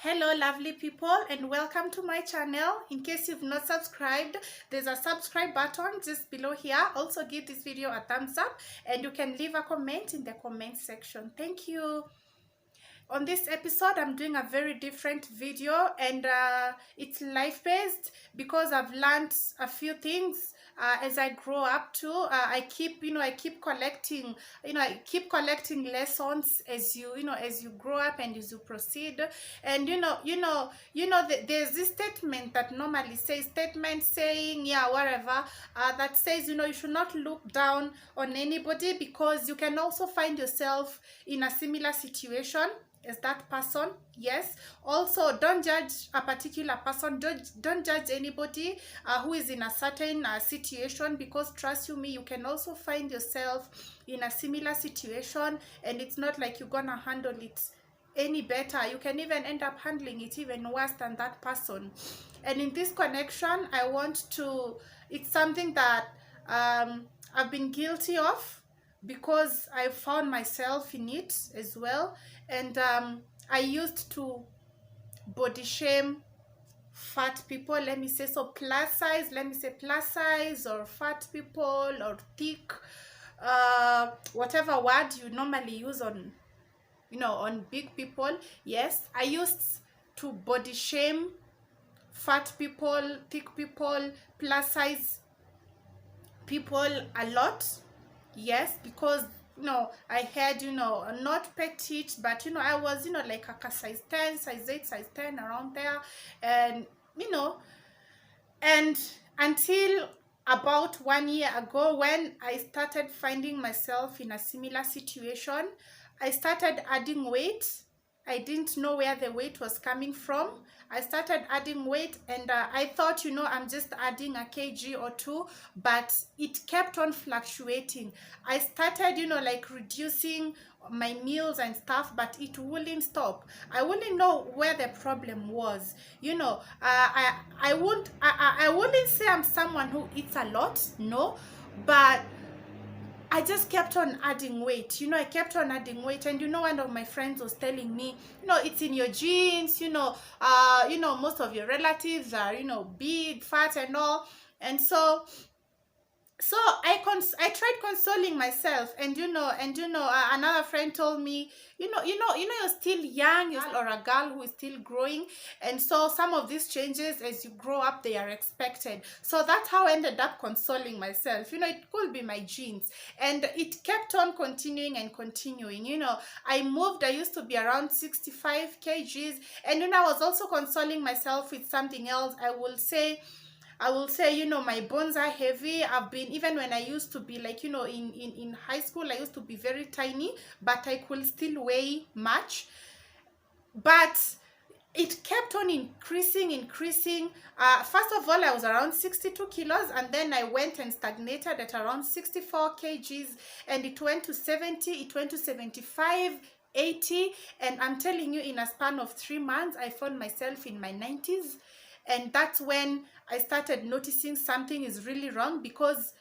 Hello lovely people, and welcome to my channel. In case you've not subscribed, there's a subscribe button just below here. Also give this video a thumbs up, and you can leave a comment in the comment section. Thank you. On this episode, I'm doing a very different video, and it's life-based because I've learned a few things as I grow up too. I keep collecting, I keep collecting lessons as as you grow up and as you proceed. And there's this statement that normally says, yeah, whatever, that says, you should not look down on anybody because you can also find yourself in a similar situation as that person. Yes, also don't judge a particular person, don't judge anybody who is in a certain situation, because trust you me, you can also find yourself in a similar situation, and it's not like you're gonna handle it any better. You can even end up handling it even worse than that person. And in this connection, it's something that I've been guilty of, because I found myself in it as well. And I used to body shame fat people, let me say plus size, or fat people, or thick, whatever word you normally use on on big people. Yes, I used to body shame fat people, thick people, plus size people a lot. Yes, because I had not petite, but I was like a size 10, size 8, size 10, around there. And and until about 1 year ago, when I started finding myself in a similar situation, I started adding weight. I didn't know where the weight was coming from. I started adding weight, and I thought, I'm just adding a kg or two, but it kept on fluctuating. I started, like reducing my meals and stuff, but it wouldn't stop. I wouldn't know where the problem was. I wouldn't say I'm someone who eats a lot, no, but I just kept on adding weight. I kept on adding weight. And one of my friends was telling me, it's in your genes, most of your relatives are, big, fat and all. And so I tried consoling myself, and another friend told me, you're still young, or a girl who is still growing, and so some of these changes as you grow up, they are expected. So that's how I ended up consoling myself. It could be my genes, and it kept on continuing and continuing. I used to be around 65 kgs, and I was also consoling myself with something else. I will say, my bones are heavy. I've been, even when I used to be like, in high school, I used to be very tiny, but I could still weigh much. But it kept on increasing. First of all, I was around 62 kilos, and then I went and stagnated at around 64 kgs, and it went to 70, it went to 75, 80, and I'm telling you, in a span of 3 months, I found myself in my 90s. And that's when I started noticing something is really wrong, because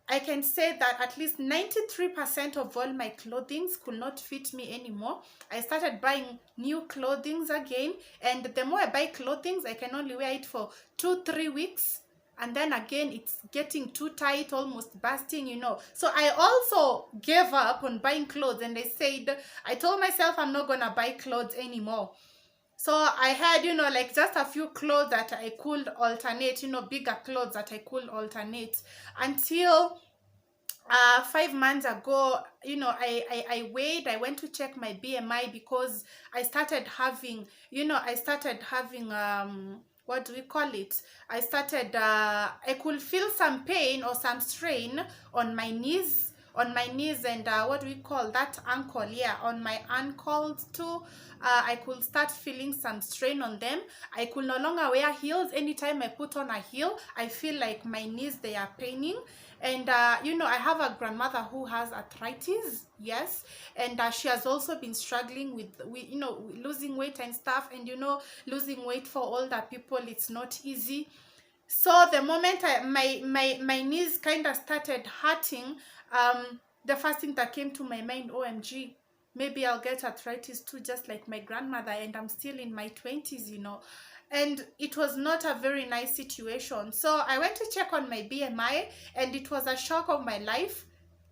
I can say that at least 93% of all my clothing could not fit me anymore. I started buying new clothing again, and the more I buy clothing, I can only wear it for 2-3 weeks, and then again it's getting too tight, almost busting, So I also gave up on buying clothes, and I told myself I'm not gonna buy clothes anymore. So I had, like just a few clothes that I could alternate, bigger clothes that I could alternate, until 5 months ago, I weighed. I went to check my BMI, because I started having, what do we call it? I could feel some pain or some strain on my knees, and what do we call that, ankle? Yeah, on my ankles too. I could start feeling some strain on them. I could no longer wear heels. Anytime I put on a heel, I feel like my knees, they are paining. And I have a grandmother who has arthritis. Yes, and she has also been struggling with losing weight and stuff. And losing weight for older people, it's not easy. So the moment my knees kind of started hurting, the first thing that came to my mind, OMG, maybe I'll get arthritis too, just like my grandmother, and I'm still in my 20s, and it was not a very nice situation. So I went to check on my BMI, and it was a shock of my life.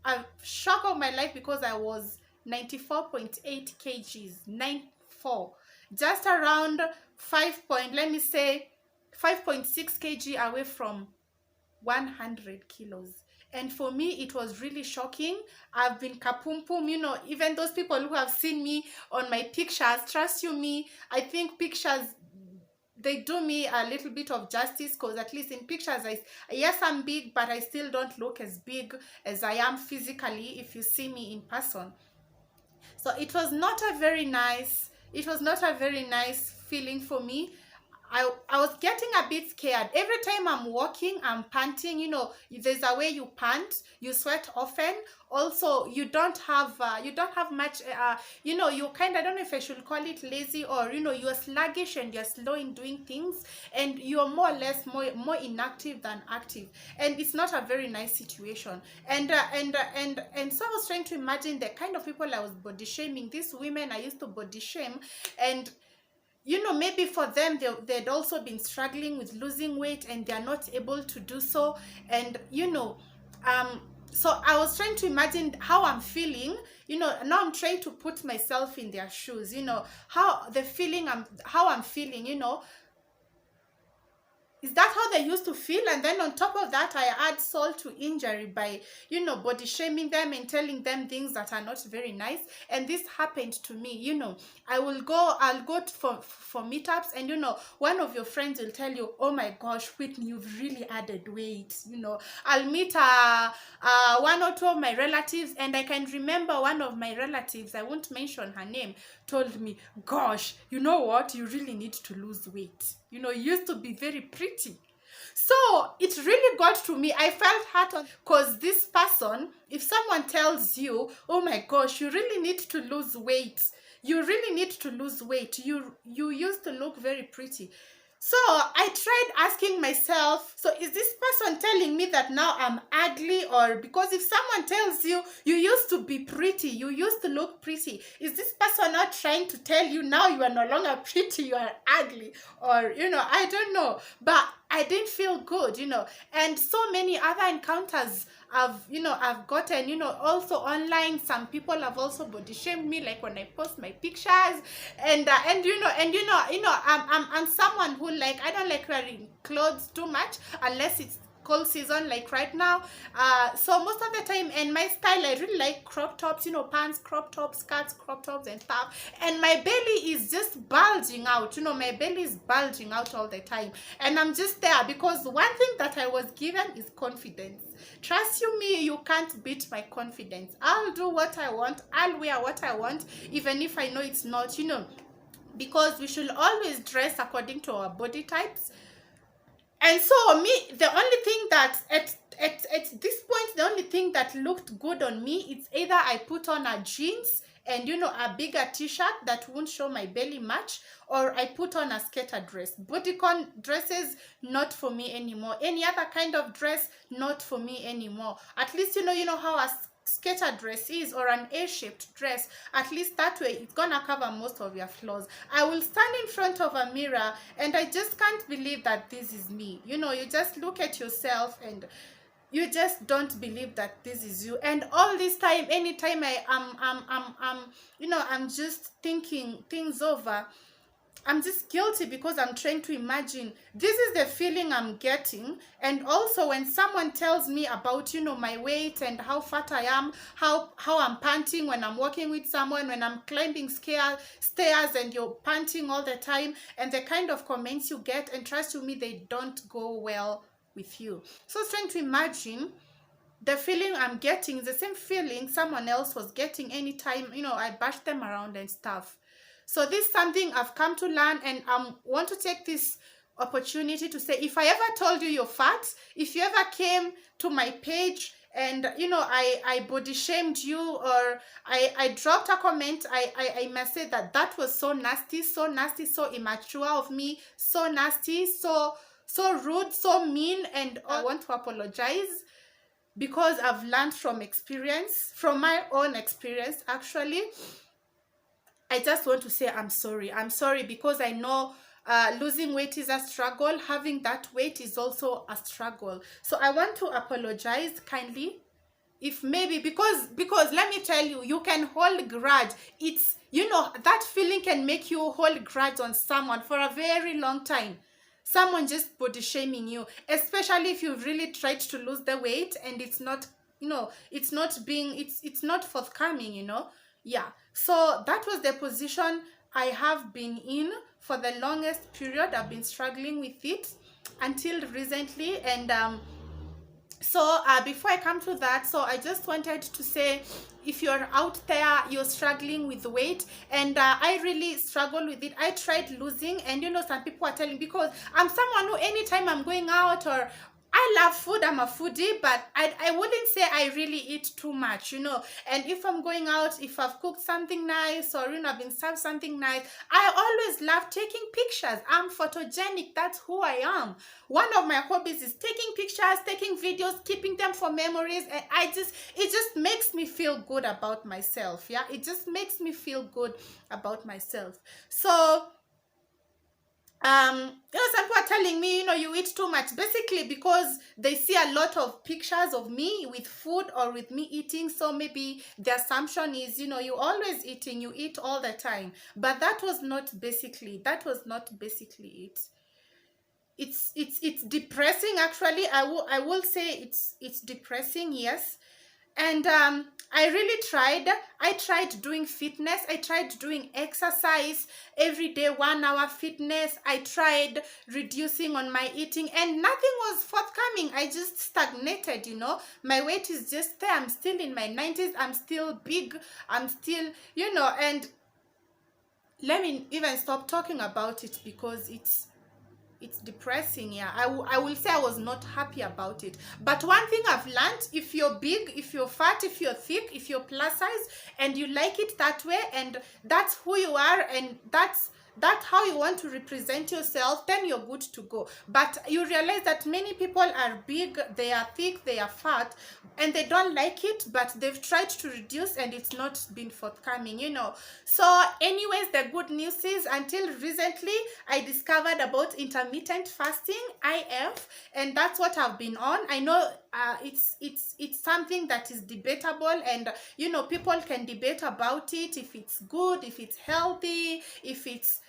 A shock of my life, because I was 94.8 kgs, 94, just around 5.6 kg away from 100 kilos. And for me, it was really shocking. I've been kapumpum, even those people who have seen me on my pictures, trust you me, I think pictures, they do me a little bit of justice, because at least in pictures, yes, I'm big, but I still don't look as big as I am physically if you see me in person. So it was not a very nice feeling for me. I was getting a bit scared. Every time I'm walking, I'm panting. There's a way you pant, you sweat often. Also, you don't have much. You kind of, I don't know if I should call it lazy, or you're sluggish and you're slow in doing things, and you're more or less more inactive than active, and it's not a very nice situation. And so I was trying to imagine the kind of people I was body shaming. These women I used to body shame, and maybe for them, they'd also been struggling with losing weight, and they're not able to do so. And so I was trying to imagine how I'm feeling. Now I'm trying to put myself in their shoes. How I'm feeling. Is that how they used to feel? And then on top of that, I add salt to injury by, body shaming them and telling them things that are not very nice. And this happened to me. I'll go for meetups, and one of your friends will tell you, oh my gosh, Whitney, you've really added weight. I'll meet one or two of my relatives, and I can remember one of my relatives, I won't mention her name, told me, gosh, you know what, you really need to lose weight. You used to be very pretty. So it really got to me. I felt hurt, because this person, if someone tells you, oh my gosh, you really need to lose weight, you used to look very pretty. So I tried asking myself, so is this person telling me that now I'm ugly? Or because if someone tells you, you used to be pretty, you used to look pretty, is this person not trying to tell you now you are no longer pretty, you are ugly? Or, I don't know. But I didn't feel good, and so many other encounters I've gotten, also online. Some people have also body shamed me, like when I post my pictures, and I'm someone who, like, I don't like wearing clothes too much unless it's cold season, like right now. So most of the time, and my style, I really like crop tops, pants, crop tops, skirts, crop tops and stuff. And my belly is just bulging out, my belly is bulging out all the time. And I'm just there because one thing that I was given is confidence. Trust you me, you can't beat my confidence. I'll do what I want, I'll wear what I want, even if I know it's not, because we should always dress according to our body types. And so me, the only thing that at this point, the only thing that looked good on me, it's either I put on a jeans and a bigger t-shirt that won't show my belly much, or I put on a skater dress. Bodycon dresses, not for me anymore. Any other kind of dress, not for me anymore. At least you know how a skater dress is, or an A-shaped dress. At least that way it's gonna cover most of your flaws. I will stand in front of a mirror and I just can't believe that this is me. You just look at yourself and you just don't believe that this is you. And all this time, anytime I'm just thinking things over, I'm just guilty because I'm trying to imagine, this is the feeling I'm getting. And also when someone tells me about, my weight and how fat I am, how I'm panting when I'm walking with someone, when I'm climbing stairs and you're panting all the time, and the kind of comments you get, and trust me, they don't go well with you. So I was trying to imagine the feeling I'm getting is the same feeling someone else was getting anytime, I bash them around and stuff. So this is something I've come to learn, and I want to take this opportunity to say, if I ever told you you're fat, if you ever came to my page and I body shamed you, or I dropped a comment, I must say that was so nasty, so immature of me, so nasty, so rude, so mean, and I want to apologize, because I've learned from my own experience actually. I just want to say I'm sorry. I'm sorry because I know losing weight is a struggle. Having that weight is also a struggle. So I want to apologize kindly if maybe, because let me tell you, you can hold grudge. It's, you know, that feeling can make you hold grudge on someone for a very long time. Someone just body shaming you, especially if you've really tried to lose the weight and it's not, you know, it's not being, it's not forthcoming, you know. Yeah, so that was the position I have been in for the longest period. I've been struggling with it until recently. And so before I come to that, so I just wanted to say, if you're out there, you're struggling with weight, and I really struggle with it. I tried losing, and you know, some people are telling, because I'm someone who, anytime I'm going out, or I love food, I'm a foodie, but I wouldn't say I really eat too much, you know. And if I'm going out, if I've cooked something nice, or, you know, I've been served something nice, I always love taking pictures. I'm photogenic. That's who I am. One of my hobbies is taking pictures, taking videos, keeping them for memories. And it just makes me feel good about myself. Yeah, it just makes me feel good about myself. So you know, some people are telling me, you know, you eat too much, basically because they see a lot of pictures of me with food or with me eating. So maybe the assumption is, you know, you always eating, you eat all the time. But that was not basically it. It's depressing, actually. I will say it's depressing, yes. And I really tried. I tried doing fitness. I tried doing exercise every day, 1 hour fitness. I tried reducing on my eating, and nothing was forthcoming. I just stagnated, you know. My weight is just there. I'm still in my 90s. I'm still big. I'm still, you know, and let me even stop talking about it because it's depressing. Yeah, I will say I was not happy about it. But one thing I've learned, if you're big, if you're fat, if you're thick, if you're plus size, and you like it that way, and that's who you are, and that's how you want to represent yourself, then you're good to go. But you realize that many people are big, they are thick, they are fat, and they don't like it, but they've tried to reduce and it's not been forthcoming, you know. So anyways, the good news is, until recently, I discovered about intermittent fasting, IF, and that's what I've been on. I know it's something that is debatable, and you know, people can debate about it, if it's good, if it's healthy, if it's,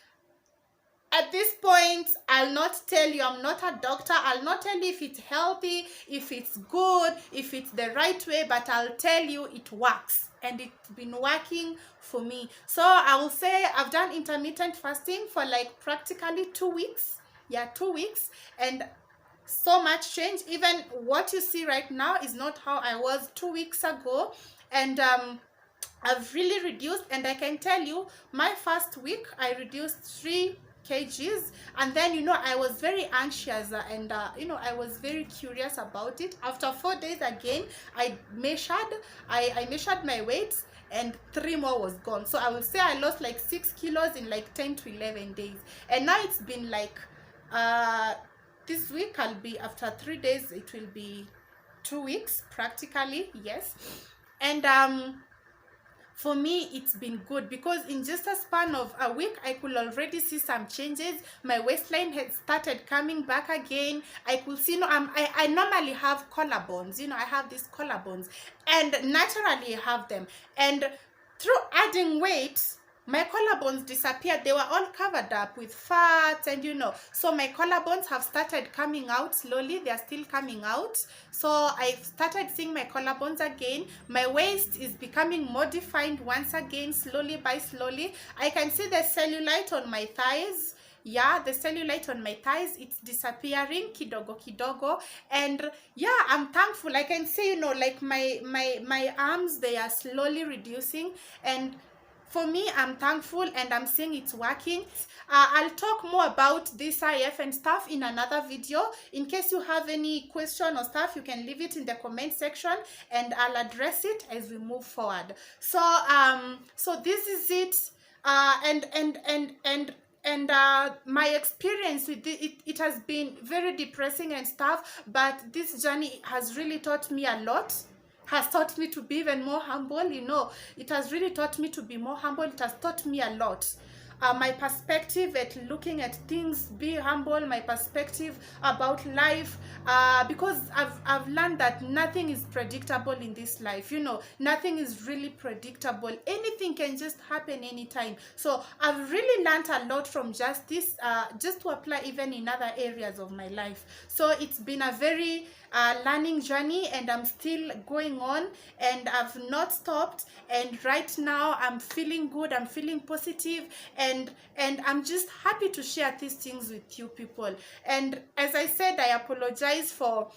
at this point, I'll not tell you. I'm not a doctor. I'll not tell you if it's healthy, if it's good, if it's the right way, but I'll tell you it works, and it's been working for me. So I will say I've done intermittent fasting for like practically 2 weeks. Yeah, 2 weeks, and so much change. Even what you see right now is not how I was 2 weeks ago. And I've really reduced, and I can tell you, my first week I reduced 3 kgs, and then, you know, I was very anxious, and you know, I was very curious about it. After 4 days again, I measured my weight, and 3 more was gone. So I will say I lost like 6 kilos in like 10 to 11 days. And now it's been like this week, I'll be, after 3 days, it will be 2 weeks practically, yes. And for me, it's been good, because in just a span of a week, I could already see some changes. My waistline had started coming back again. I could see, you know, I normally have collarbones, you know, I have these collarbones, and naturally I have them. And through adding weight, my collarbones disappeared. They were all covered up with fat, and you know, so my collarbones have started coming out slowly. They are still coming out. So I've started seeing my collarbones again. My waist is becoming more defined once again, slowly by slowly. I can see the cellulite on my thighs. Yeah, the cellulite on my thighs, it's disappearing kidogo kidogo. And yeah, I'm thankful. I can see, you know, like my arms, they are slowly reducing, and for me, I'm thankful, and I'm seeing it's working. I'll talk more about this IF and stuff in another video. In case you have any question or stuff, you can leave it in the comment section, and I'll address it as we move forward. So so this is it. My experience with it has been very depressing and stuff, but this journey has really taught me a lot. has taught me to be even more humble. You know, it has really taught me to be more humble. It has taught me a lot. My perspective at looking at things, be humble, my perspective about life, because I've learned that nothing is predictable in this life. You know, nothing is really predictable. Anything can just happen anytime. So I've really learned a lot from just this, just to apply even in other areas of my life. So it's been a very learning journey, and I'm still going on, and I've not stopped. And right now I'm feeling good, I'm feeling positive, and I'm just happy to share these things with you people. And as I said, I apologize for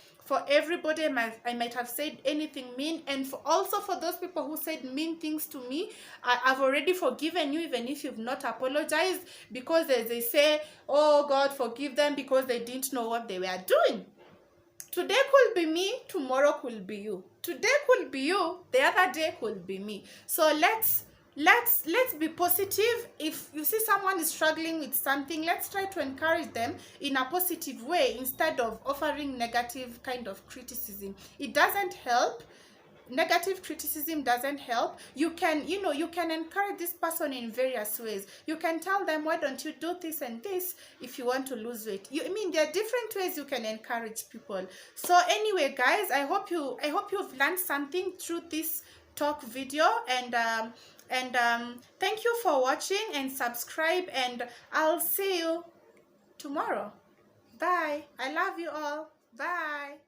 everybody I might have said anything mean, and also for those people who said mean things to me. I've already forgiven you, even if you've not apologized, because as they say, oh God, forgive them because they didn't know what they were doing. Today could be me, tomorrow could be you. Today could be you, the other day could be me. So let's be positive. If you see someone is struggling with something, let's try to encourage them in a positive way instead of offering negative kind of criticism. It doesn't help. Negative criticism doesn't help. You can, you know, you can encourage this person in various ways. You can tell them, why don't you do this and this if you want to lose weight. I mean, there are different ways you can encourage people. So anyway, guys, I hope you've learned something through this talk video, and thank you for watching, and subscribe, and I'll see you tomorrow. Bye. I love you all. Bye.